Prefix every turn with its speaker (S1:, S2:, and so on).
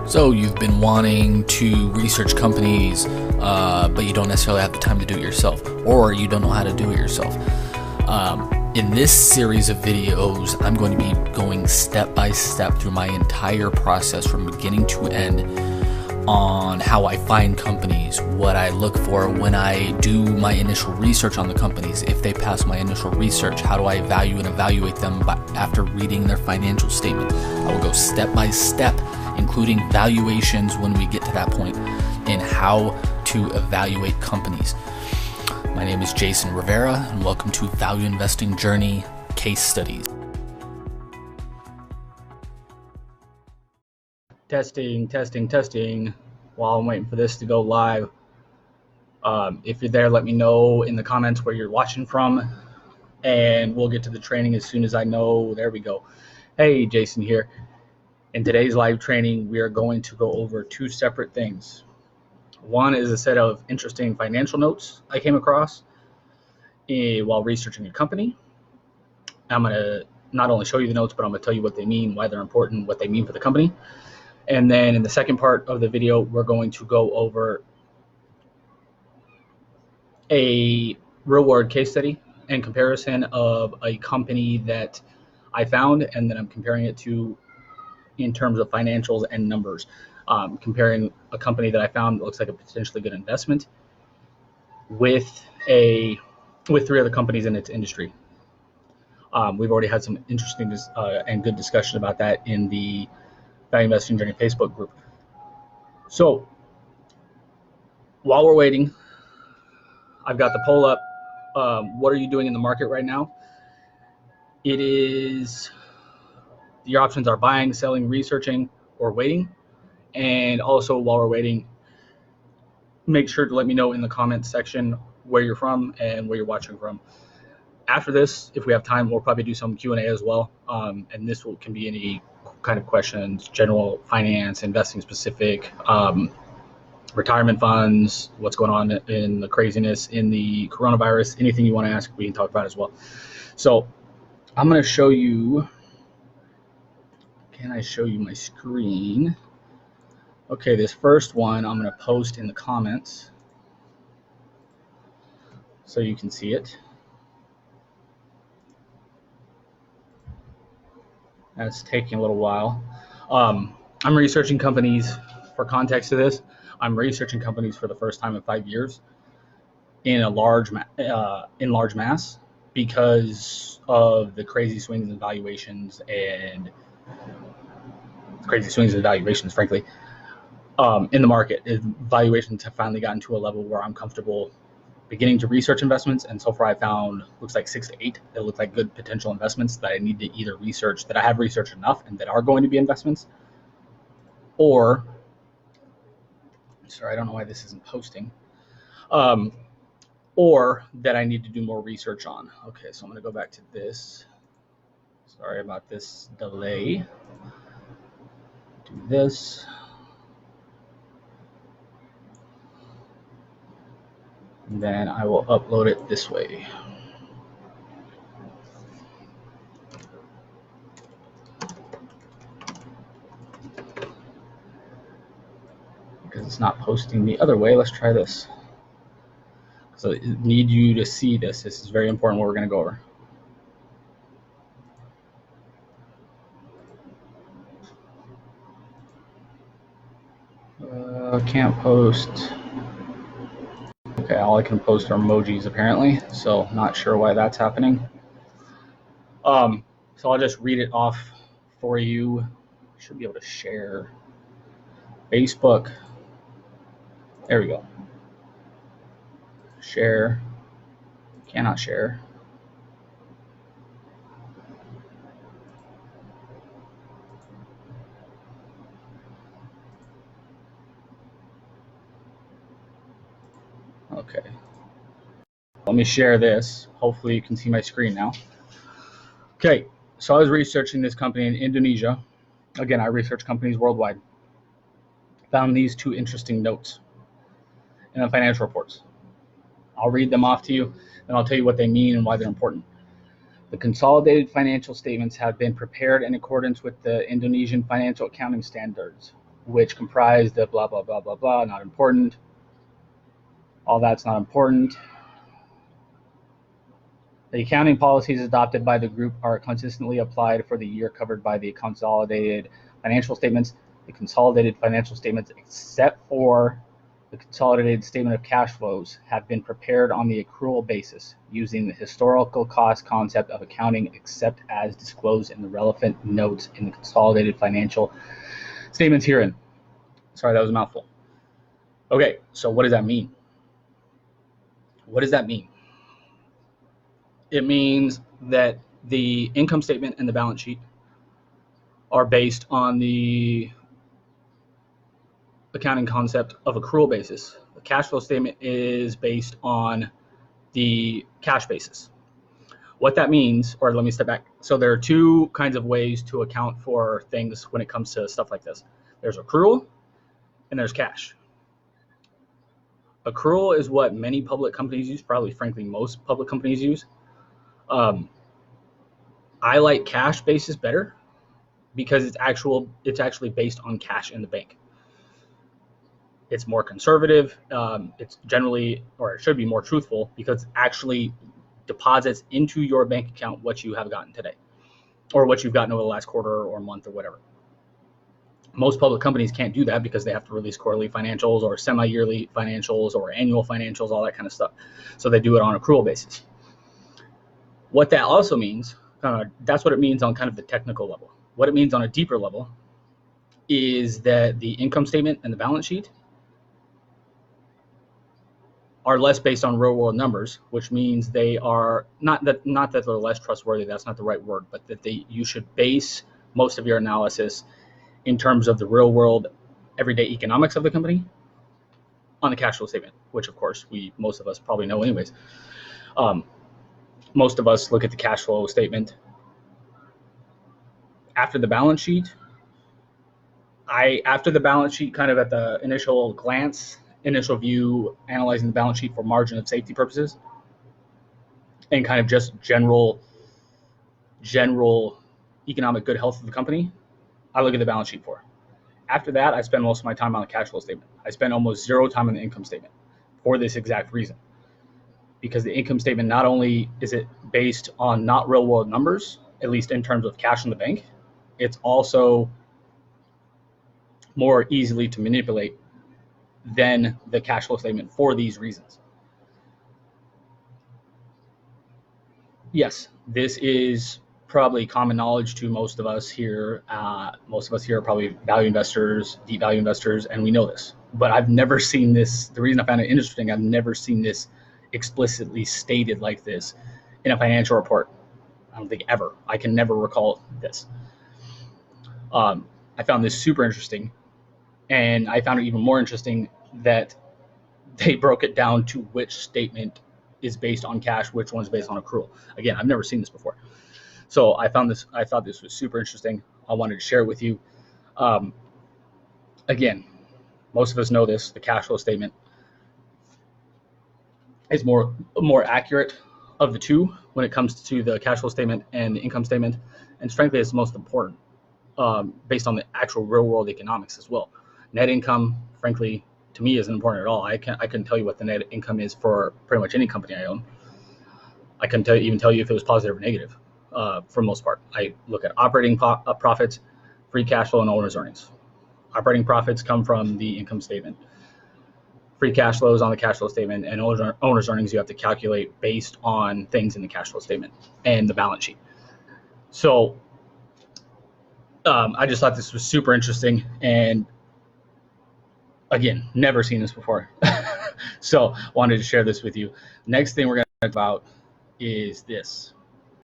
S1: So you've been wanting to research companies, but you don't necessarily have the time to do it yourself, or you don't know how to do it yourself. In this series of videos, I'm going to be going step by step through my entire process from beginning to end on how I find companies, what I look for when I do my initial research on the companies. If they pass my initial research, how do I value and evaluate them after reading their financial statement? I will go step by step, including valuations when we get to that point, in how to evaluate companies. My name is Jason Rivera, and welcome to Value Investing Journey Case Studies.
S2: Testing. While I'm waiting for this to go live, if you're there, let me know in the comments where you're watching from, and we'll get to the training as soon as I know. There we go. Hey, Jason here. In today's live training, we are going to go over two separate things. One is a set of interesting financial notes I came across while researching a company. I'm going to not only show you the notes, but I'm going to tell you what they mean, why they're important, what they mean for the company. And then in the second part of the video, we're going to go over a real-world case study and comparison of a company that I found, and then I'm comparing it to in terms of financials and numbers. Comparing a company that I found that looks like a potentially good investment with three other companies in its industry. We've already had some interesting and good discussion about that in the Value Investing Journey Facebook group. So while we're waiting, I've got the poll up. What are you doing in the market right now? Your options are buying, selling, researching, or waiting. And also, while we're waiting, make sure to let me know in the comments section where you're from and where you're watching from. After this, if we have time, we'll probably do some Q&A as well. And this can be any kind of questions, general finance, investing specific, retirement funds, what's going on in the craziness in the coronavirus, anything you want to ask, we can talk about as well. So I'm going to show you. Can I show you my screen? Okay, this first one I'm going to post in the comments so you can see it. That's taking a little while. I'm researching companies. For context to this, I'm researching companies for the first time in 5 years in large mass because of the crazy swings in valuations frankly, in the market. Valuations have finally gotten to a level where I'm comfortable beginning to research investments, and so far I found looks like 6 to 8 that look like good potential investments that I need to either research, that I have researched enough and that are going to be investments, or sorry, I don't know why this isn't posting, or that I need to do more research on. Okay, so I'm going to go back to this. Sorry about this delay. Do this. And then I will upload it this way. Because it's not posting the other way, let's try this. So I need you to see this. This is very important what we're going to go over. Can't post. Okay, all I can post are emojis apparently, so not sure why that's happening. So I'll just read it off for you. Should be able to share. Facebook. There we go. Share. Cannot share. Okay. Let me share this. Hopefully you can see my screen now. Okay, so I was researching this company in Indonesia. Again, I research companies worldwide. Found these two interesting notes in the financial reports. I'll read them off to you, and I'll tell you what they mean and why they're important. The consolidated financial statements have been prepared in accordance with the Indonesian financial accounting standards. which comprise the blah, blah, blah, blah, blah, not important. All that's not important. The accounting policies adopted by the group are consistently applied for the year covered by the consolidated financial statements. The consolidated financial statements, except for the consolidated statement of cash flows, have been prepared on the accrual basis using the historical cost concept of accounting, except as disclosed in the relevant notes in the consolidated financial statements herein. Sorry, that was a mouthful. Okay, so what does that mean? What does that mean? It means that the income statement and the balance sheet are based on the accounting concept of accrual basis. The cash flow statement is based on the cash basis. What that means, or let me step back. So there are two kinds of ways to account for things when it comes to stuff like this. There's accrual and there's cash. Accrual is what many public companies use, probably frankly most public companies use. I like cash basis better because it's actually based on cash in the bank. It's more conservative. It's generally, or it should be more truthful because it actually deposits into your bank account what you have gotten today or what you've gotten over the last quarter or month or whatever. Most public companies can't do that because they have to release quarterly financials or semi-yearly financials or annual financials, all that kind of stuff. So they do it on accrual basis. What that also means, that's what it means on kind of the technical level. What it means on a deeper level is that the income statement and the balance sheet are less based on real world numbers, which means they are not that they're less trustworthy. That's not the right word, but that you should base most of your analysis in terms of the real world, everyday economics of the company on the cash flow statement, which of course most of us probably know anyways. Most of us look at the cash flow statement after the balance sheet. After the balance sheet, kind of at the initial view, analyzing the balance sheet for margin of safety purposes and kind of just general economic good health of the company, I look at the balance sheet for. After that, I spend most of my time on the cash flow statement. I spend almost zero time on the income statement for this exact reason. Because the income statement, not only is it based on not real world numbers, at least in terms of cash in the bank, it's also more easily to manipulate than the cash flow statement for these reasons. Yes, this is probably common knowledge to most of us here. Most of us here are probably value investors, deep value investors, and we know this. But I've never seen this. The reason I found it interesting, I've never seen this explicitly stated like this in a financial report. I don't think ever. I can never recall this. I found this super interesting, and I found it even more interesting that they broke it down to which statement is based on cash, which one's based on accrual. Again, I've never seen this before. So I thought this was super interesting. I wanted to share it with you. Again, most of us know this. The cash flow statement is more accurate of the two when it comes to the cash flow statement and the income statement. And frankly, it's most important based on the actual real world economics as well. Net income, frankly, to me isn't important at all. I can tell you what the net income is for pretty much any company I own. I couldn't even tell you if it was positive or negative. For the most part, I look at operating profits, free cash flow, and owner's earnings. Operating profits come from the income statement. Free cash flow is on the cash flow statement, and owner's earnings you have to calculate based on things in the cash flow statement and the balance sheet. So I just thought this was super interesting, and again, never seen this before. So wanted to share this with you. Next thing we're going to talk about is this.